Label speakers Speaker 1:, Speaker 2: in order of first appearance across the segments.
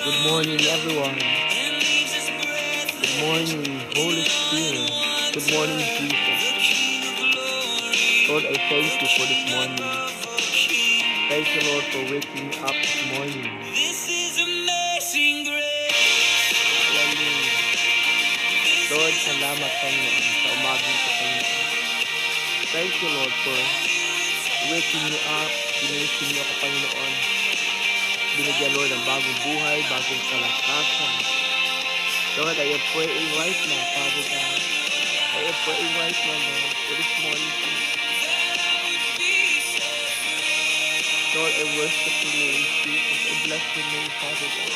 Speaker 1: Good morning, everyone. Good morning, Holy Spirit. Good morning, Jesus. Lord, I thank you for this morning. Thank you, Lord, for waking me up this morning. Hallelujah. Lord, salamat Panginoon sa umagang sa Panginoon. Thank you, Lord, for waking me up. Ginising niyo ako, Panginoon. Binigyan, Lord, ng bagong buhay, bagong kalakasan. Lord, I am praying right now, Father God. I am praying right now, Lord, for this morning, Jesus. Lord, I worship your name, Jesus. I bless your name, Father God.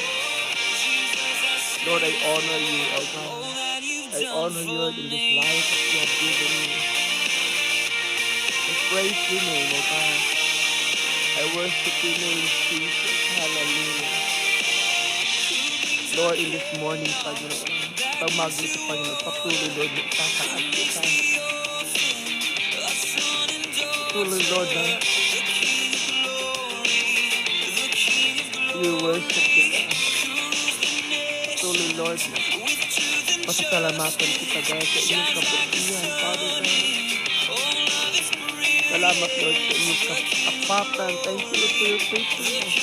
Speaker 1: Lord, I honor you, oh God. I honor you in this life that you have given me. I praise your name, oh God. I worship your name, Jesus. Hallelujah. Lord, in this morning, Panginoon, pagmagli sa Panginoon, patuloy, Lord, na itataas kita. Patuloy, Lord, na i-worship kita. Patuloy, Lord, na pasasalamatan kita dahil sa inyong kabutihan, Father God. Salamat, Lord, sa inyong kapatan. Thank you, Lord, for your faithfulness.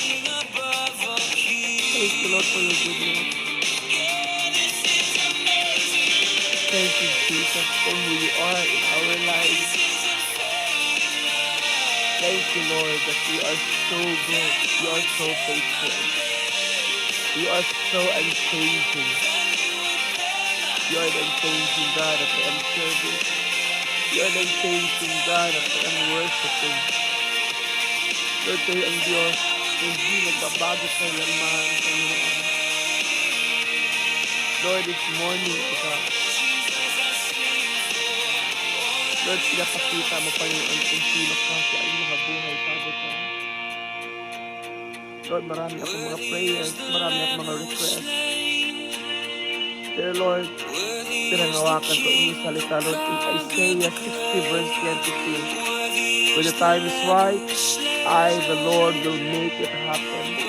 Speaker 1: Thank you, Lord, for your goodness. Thank you, Jesus, for who you are in our lives. Thank you, Lord, that you are so good. You are so faithful. You are so unchanging. You are the unchanging God that I am serving. You are the unchanging God that I am worshiping. Lord, kayo ang Diyos. Hindi nagbabago sa iyong mahal, Panginoon. Lord, this morning, God, Lord, pinapakita mo, Panginoon, kung sino ka sa iyong mga buhay, Father God. Lord, marami akong mga prayers, marami akong mga requests. Dear Lord, pinangawakan ko inyong salita, Lord, in Isaiah 60 verse 22. When the time is right, I, the Lord, will make it happen.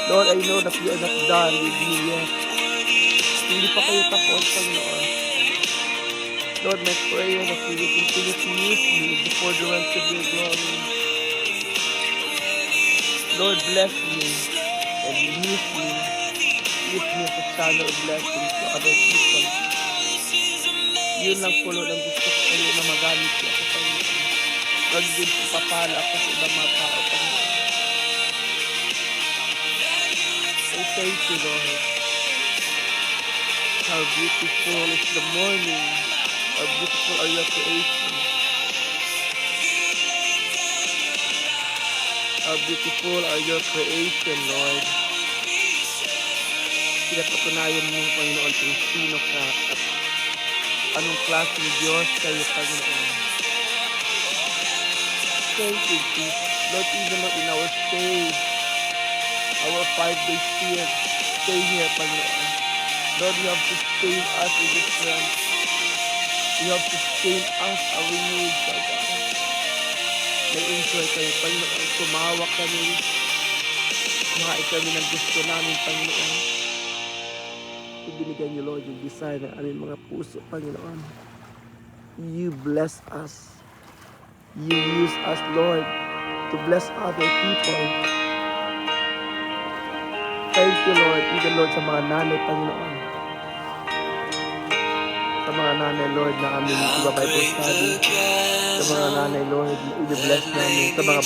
Speaker 1: Lord, I know that you are not done with me yet. Hindi pa kayo tapos, Panginoon. Lord, my prayer that you will continue to use me before the rest of your glory. Lord, bless me and use me. Use me as a channel of blessings to other people. Yun lang po, Lord, ang gusto ko kayo na magamit siya ako, Panginoon. Lord, din papala ako sa ibang mga tao, Panginoon. I thank you, Lord. How beautiful is the morning. How beautiful are your creation. How beautiful are your creation, Lord. Pinapatunayan mo, Panginoon, kung sino ka at anong klaseng Diyos kayo, Panginoon. Thank you, Jesus. Lord, even Lord, in our stay, our 5 days here, stay here, Panginoon. Lord, you have sustained us in this strength. You have sustained us, our needs, O God. Nag-enjoy kayo, Panginoon. Tumawak kami. Kumain kami ng gusto namin, Panginoon. Ibinigay niyo, Lord, yung desire ng aming mga puso, Panginoon. You bless us. You use us, Lord, to bless other people. Thank you, Lord, even, Lord, sa mga nanay, Panginoon. Sa mga nanay, Lord, na aming iba-Bible study. Sa mga nanay, Lord, na i-bless namin. Sa mga